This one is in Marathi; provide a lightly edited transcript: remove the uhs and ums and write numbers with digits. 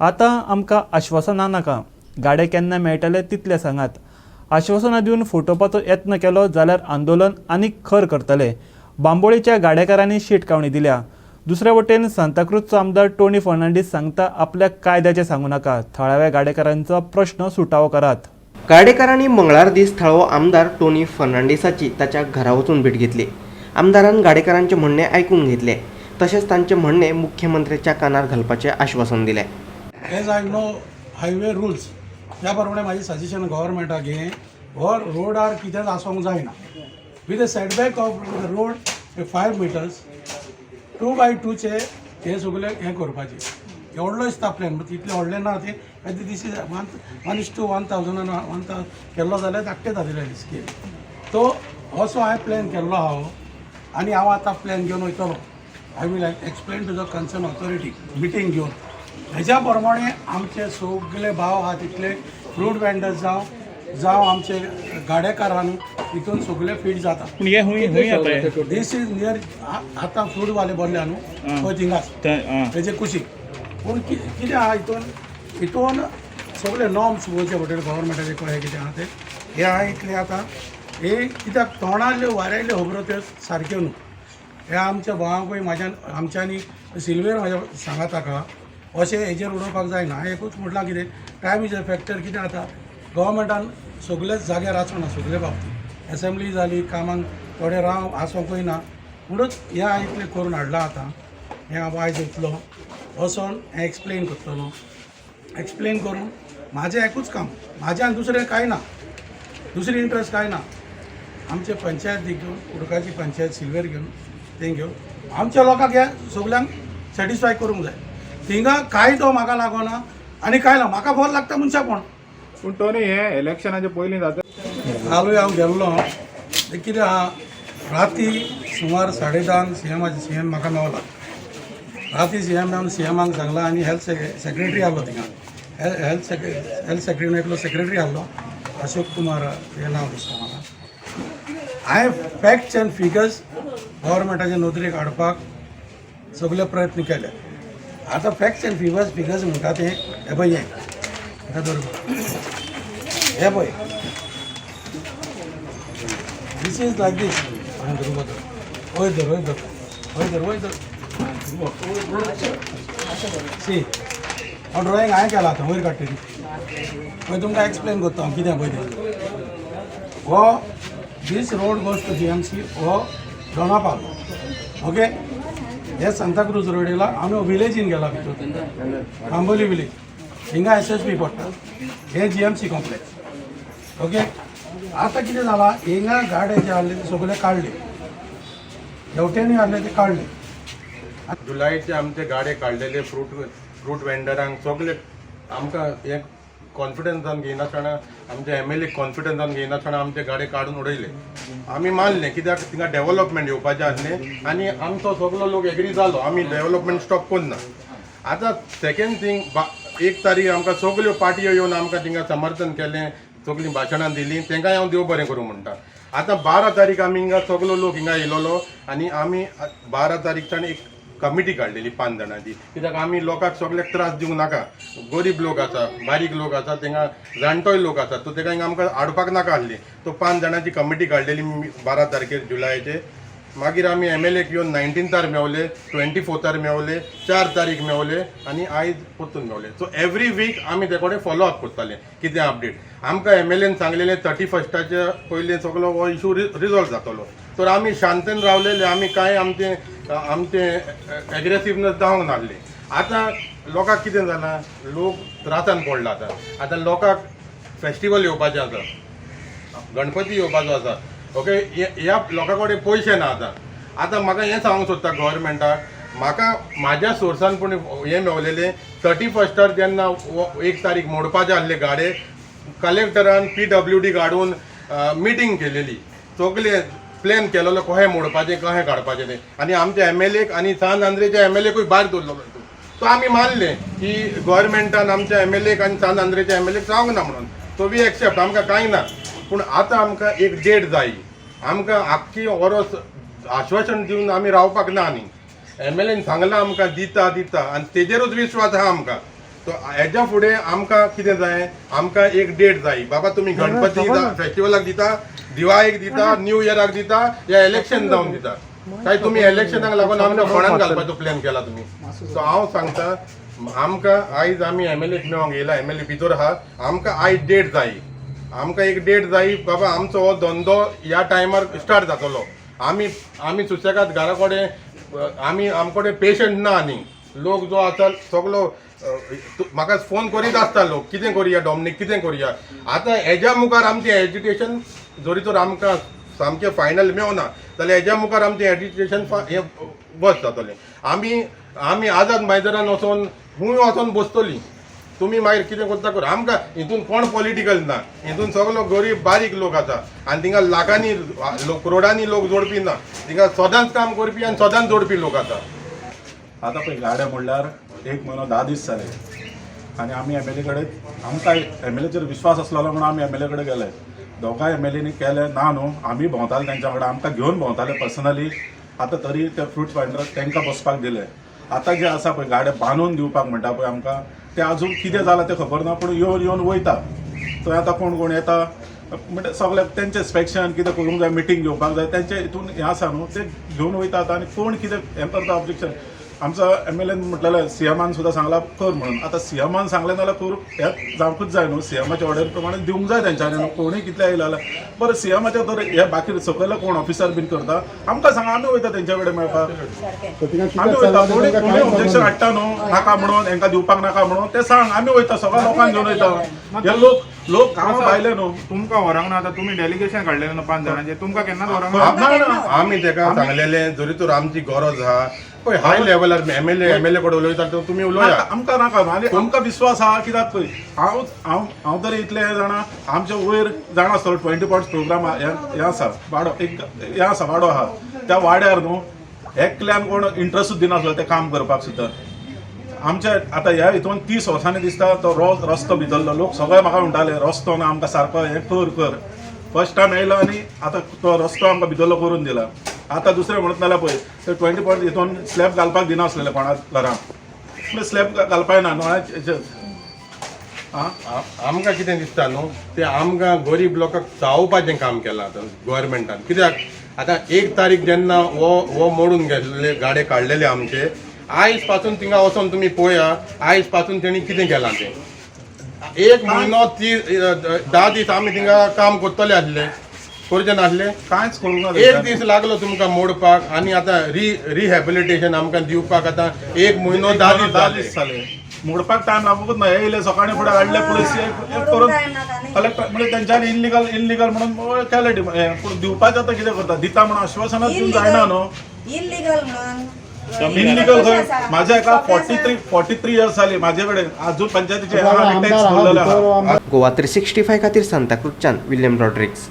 आतां आमकां आश्वासनां नाका, गाडे केन्ना मेळटले तितले सांगात. आश्वासनां दिवन फटोवपाचो यत्न केलो जाल्यार आंदोलन आनीक खर करतले. बांबोळेच्या गाडेकारांनी शीटकावणी दिल्या. दुसरे वटेन सांताक्रूजचो आमदार टोनी फर्नांडीस सांगता आपल्याक कायद्याचें सांगू नाका, थळाव्या गाडेकारांचो प्रश्न सुटावो करात. गाडेकारांनी मंगळार दीस थळावो आमदार टोनी फर्नांडीसाची ताच्या घरा वचून भेट घेतली. आमदारान गाडेकारांचे म्हणणे आयकून घेतले. तशेंच तांचे म्हणणे मुख्यमंत्र्याच्या कानार घालपाचें आश्वासन दिलें. As I know highway rules त्या प्रमाणे माझे सजेशन गव्हर्मेंटाक घे हो रोडार कितेंच आसूंक जायना. With a setback of the road 5 meters 2x2 हे सगळें हें करपाचें. एवढो दिसता प्लॅन तितलें व्हडलें ना तें दीस इज 1:1000 केल्लो जाल्यार धाकटें जातलें स्केल. तो असो हांवें प्लॅन केल्लो आहा आनी हांव आतां प्लॅन घेवन वयतलो. I will explain to the concern authority meeting घेवन. हेज्या प्रमाणे आमचे सगळे भाव आहा तितले फ्रूट वेंडर्स जावं आमचे गाडेकारांनी तितून सगळे फीट जाता. दीस इज नियर आतां फ्रूटवाले बसल्या न्हू पळय थिंगाच तेजे कुशीक. पूण कितें आहा हितून सगळे नॉर्म्स वयचे पडटले गव्हर्मेंटाचे कळ्ळे कितें आहा ते. हे आहा इतले आतां हे कित्याक तोंडाल्यो वाऱ्याल्यो खबरो त्यो सारक्यो न्हू. हे आमच्या भावांकूय आमच्यांनी सिल्वेर म्हाज्या सांगात ताका अशें हेजेर उडोवपाक जायना. हांवें एकूच म्हटलां कितें टायम इज अ फॅक्टर. कितें जाता गव्हर्मेंटान सगळेच जाग्यार आसना सगळे बाबतींत. एसेंब्ली जाली कामांक थोडे राव आसोंकूय ना म्हणूच हे हांवें इतलें करून हाडलां. आतां हें हांव आयज येतलो वचोन हें एक्सप्लेन करतलो. एक्सप्लेन करून म्हाजें एकूच काम म्हाज्यान दुसरें कांय ना, दुसरी इंट्रस्ट कांय ना. आमचे पंचायत घेवन उदकाची पंचायत सिल्वेर घेवन तें घेवन आमच्या लोकांक हे सगल्यांक सॅटिस्फाय करूंक जाय. थिंगा कायदो म्हाका लागना आनी कांय ना. म्हाका फोन लागता मनशापण. पूण टोनी हे इलेक्शनाच्या पयलीं जाता हालूय हांव गेल्लो. कितें आहा राती सुमार 10:30 सीएम म्हाका मेवला. राती सीएम मेवन सीएमाक सांगला आनी हेल्थ सेक्रेटरी आहलो थिंगा. हेल्थ सेक्रेटरींतलो सेक्रेटरी आहलो अशोक कुमार हें नांव दिसता म्हाका. हांवें फॅक्ट्स एंड फिगर्स गव्हर्मेंटाचे नोंदणीक हाडपाक सगळे प्रयत्न केले. आतां फॅक्ट्स एंड फिगर्स म्हणटा ते हे पळय हे हे पळय दीस इज लायक दीस. वयर धर सी हांव ड्रॉईंग हांवें केला आतां वयर काडटली पळय तुमकां एक्सप्लेन करता हांव कितें पळय तें. हो दीस रोड गोज टू GMC हो दोनापावलो. ओके हे सांताक्रूज रोड येयला. आमी विलेजीन गेला भितर आंबोली विलेज हिंगा SSB पडटा. हे GMC कॉम्प्लेक्स. ओके आतां कितें जालां हिंगा गाडे जे आहले ते सगळे काडले. हेवटेनी आहले ते काडले. जुलायचे आमचे गाडे काडलेले फ्रूट वेंडरांक सगळे आमकां हे कॉन्फिडन्सान घेयनासतना आमचे MLA कॉन्फिडन्सान घेयनासतना आमचे गाडे काडून उडयले. आमी मानले कित्याक थिंगा डेव्हलपमेंट येवपाचें आसलें आनी आमचो सगळो लोक एग्री जालो आमी डेव्हलपमेंट स्टॉप करना. आतां सेकेंड थिंग 1 तारीख आमकां सगल्यो पार्टयो येवन आमकां थिंगा समर्थन केलें, सगळीं भाशणां दिलीं, तांकांय हांव देव बरें करूं म्हणटा. आतां 12 तारीख आमी हिंगा सगलो लोक हिंगा येयलोलो आनी आमी 12 तारीखच्यान एक कमिटी काडलेली 5 जाणांची. कित्याक आमी लोकांक सगळ्याक त्रास दिवंक नाका. गरीब लोक आसा, बारीक लोक आसा, तांकां जाणटोय लोक आसा, तो ताका हिंगा आमकां हाडपाक नाका आसली. तो 5 जाणांची कमिटी काडलेली 12 तारखेर जुलायाचे. मागीर आमी MLA येवन 19थार मेवले, 24थार मेवले, 4 तारीख मेवले आनी आयज परतून मेवले. सो एवरी वीक आमी ते कडेन फॉलो अप करताले कितें अपडेट. आमकां MLAन सांगलेलें 31च्या पयलीं सगळो हो इशू रिजॉल्व जातलो. तर आमी शांतेन रावलेले. आमी कांय आमचे एग्रेसिवनेस जावंक नासले. आतां लोकांक कितें जालां लोक त्रासान पडला. आतां लोकांक फेस्टिवल येवपाचें आसा, गणपती येवपाचो आसा. ओके ह्या लोकां कडेन पयशे ना. आतां म्हाका हें सांगूंक सोदता गव्हर्मेंटाक म्हाका म्हाज्या सोर्सान पूण हें मेवलेलें 31स्टार जेन्ना 1 तारीख मोडपाचे आसले गाडे कलेक्टरान PWD काडून मिटींग केलेली. सगळे प्लॅन केलेलो कशें मोडपाचें कशें काडपाचें तें. आनी आमच्या MLAक आनी सांत आंद्रेच्या MLAकूय भायर दवरलो. सो आमी मानलें की गव्हर्मेंटान आमच्या MLAक आनी सांत आंद्रेच्या MLAक सांगूंक ना म्हणून. सो वी एक्सेप्ट आमकां कांय ना. पूण आतां आमकां एक डेट जाय. आमकां आख्खी वरोस आश्वासन दिवन आमी रावपाक ना. आनी MLAन सांगलां आमकां दिता आनी तेजेरूच विश्वास आहा आमकां. तो हेच्या फुडें आमकां कितें जाय, आमकां एक डेट जाय. बाबा तुम्ही गणपती फेस्टिवलाक दिता, दिवाळीक दिता, न्यू इयराक दिता, या इलेक्शन जावन दिता. काय तुम्ही इलेक्शनाक लागून आमकां फोंडान घालपाचो प्लॅन केला तुम्ही. सो हांव सांगता, आमकां आयज आमी एमएलएक मेळोंक येयला, एमएलए भितर आहा, आमकां आयज डेट जाय. आमकां एक डेट जाय. बाबा आमचो हो धंदो ह्या टायमार स्टार्ट जातलो. आमी सुशेगाद घरा कडेन आमकडे पेशंट ना. आनी लोक जो आसा सगलो म्हाका फोन करीत आसता लोक, कितें करुया डॉमिनिक, कितें करुया. आतां हेज्या मुखार आमचें एज्युकेशन जरी तर आमकां सामकें फायनल मेळना जाल्यार हेज्या मुखार आमचें एज्युकेशन हें बस जातलें. आमी आझाद मैदानान वचोन खूंय वचोन बसतलीं. तुमी मागीर कितें करता कर. आमकां हितून कोण पॉलिटिकल ना, हितून सगलो गरीब बारीक लोक आसा आनी थिंगा लाखांनी करोडांनी लोक जोडपी ना. थिंगा सदांच काम करपी आनी सदांच जोडपी लोक आसा. आतां पळय गाड्या म्हणल्यार 1 म्हयनो 10 दीस जाले आनी आमी एमएलए कडेन आमकां एमएलएचेर विश्वास आसलेलो म्हणून आमी एमएलए कडेन गेले. दोगांय एमएलएनी केले ना न्हू, आमी भोंवताले तेंच्या कडेन, आमकां घेवन भोंवताले पर्सनली. आतां तरी ते फ्रूट वेंडर तांकां बसपाक दिले. आतां जे आसा पळय गाडे बांदून दिवपाक म्हणटा पळय आमकां, ते आजून कितें जालां तें खबर ना, पूण येवन वयता. थंय आतां कोण येता म्हणजे सगळे तेंचें इन्स्पेक्शन कितें करूंक जाय, मिटींग घेवपाक जाय, तेंचे हितून हें आसा न्हू, ते घेवन वयतात. आनी कोण कितें हें करता ऑब्जेक्शन. आमचो एमएलएन म्हटलेलें सीएमान सुद्दां सांगलां कर म्हणून. आतां सीएमान सांगलें जाल्यार करूं हें जावंकूच जाय न्हू. सीएमाच्या ऑर्डर प्रमाणे दिवंक जाय तेंच्यांनी न्हू. कोणूय कितले येयला जाल्यार बरें सीएमाच्या तर हे बाकी सकयल कोण ऑफिसर बीन करता, आमकां सांगा, आमी वयता तेंच्या कडेन मेळपाक. आमी वयता. कोणी ऑब्जेक्शन हाडटा न्हू नाका म्हणून, हेंकां दिवपाक नाका म्हणून, ते सांग, आमी वयता. सगळ्या लोकांक घेवन वयता. हे लोक कामां भायले न्हू. तुमकां व्हरांक ना. आतां तुमी डेलिगेशन काडलेलें न्हू 5 जाणांचें, तुमकां केन्नाच व्हरांक ना. आमी तेका सांगलेलें जरी तर आमची गरज आहा पळय हाय लेवलार एमएलए कडेन उलयता तुमी उलोया. आमकां नाका न्हू. आनी आमकां विश्वास आहा. कित्याक पळय हांव तरी इतले जाणां आमचे वयर जाणा आसतलो 20 पॉयंट्स प्रोग्राम हें आसा वाडो, एक हें आसा वाडो आहा. त्या वाड्यार न्हू एकल्यान कोण इंट्रस्टूच दिनासलो तें काम करपाक सुद्दां. आमचे आतां ह्या हितून 30 वर्सांनी दिसता तो रस्तो भितरलो. लोक सगळे म्हाका म्हणटाले रस्तो ना आमकां सारको हें कर. फर्स्ट टायम येयलो आनी आतां तो रस्तो आमकां भितरलो करून दिला. आतां दुसरें म्हणत नाल्यार पळय ते 20 पॉयंट हितून स्लॅब घालपाक दिनासलेले कोणाक घरांत. म्हणजे स्लॅब घालपाक ना न्हू. आमकां कितें दिसता न्हू, ते आमकां गरीब लोकांक चावोवपाचें काम केलां आतां गोव्हर्मेंटान. कित्याक आतां 1 तारीख जेन्ना हो मोडून गेल्ले गाडे काडलेले आमचे, आयज पासून थिंगा वचोन तुमी पळया आयज पासून तेणी कितें केलां तें. 1 म्हयनो 10 दीस आमी थिंगा काम करतले आसले, करचे नासले, कांयच करूंक ना. 1 दीस लागलो तुमकां मोडपाक. आनी आतां रिहॅबिलिटेशन आमकां दिवपाक आतां 1 म्हयनो 10 दीस जाले. मोडपाक टायम लागूंकच ना. येयले सकाळीं फुडें हाडले पुलीस करून कलेक्टर म्हणजे तेंच्यांनी इनलिगल म्हणून केलें. पूण दिवपाचें आतां कितें करता, दिता म्हणून आश्वासनां दिवंक जायना न्हू. इल्लीगल म्हणून इनलिगल खंय. म्हाज्या एका 43 इयर्स जाली म्हाजे कडेन अजून पंचायतीचे टॅक्स भरलेले आहा. गोवा 365 खातीर सांताक्रूजच्यान विल्यम रॉड्रिग्स.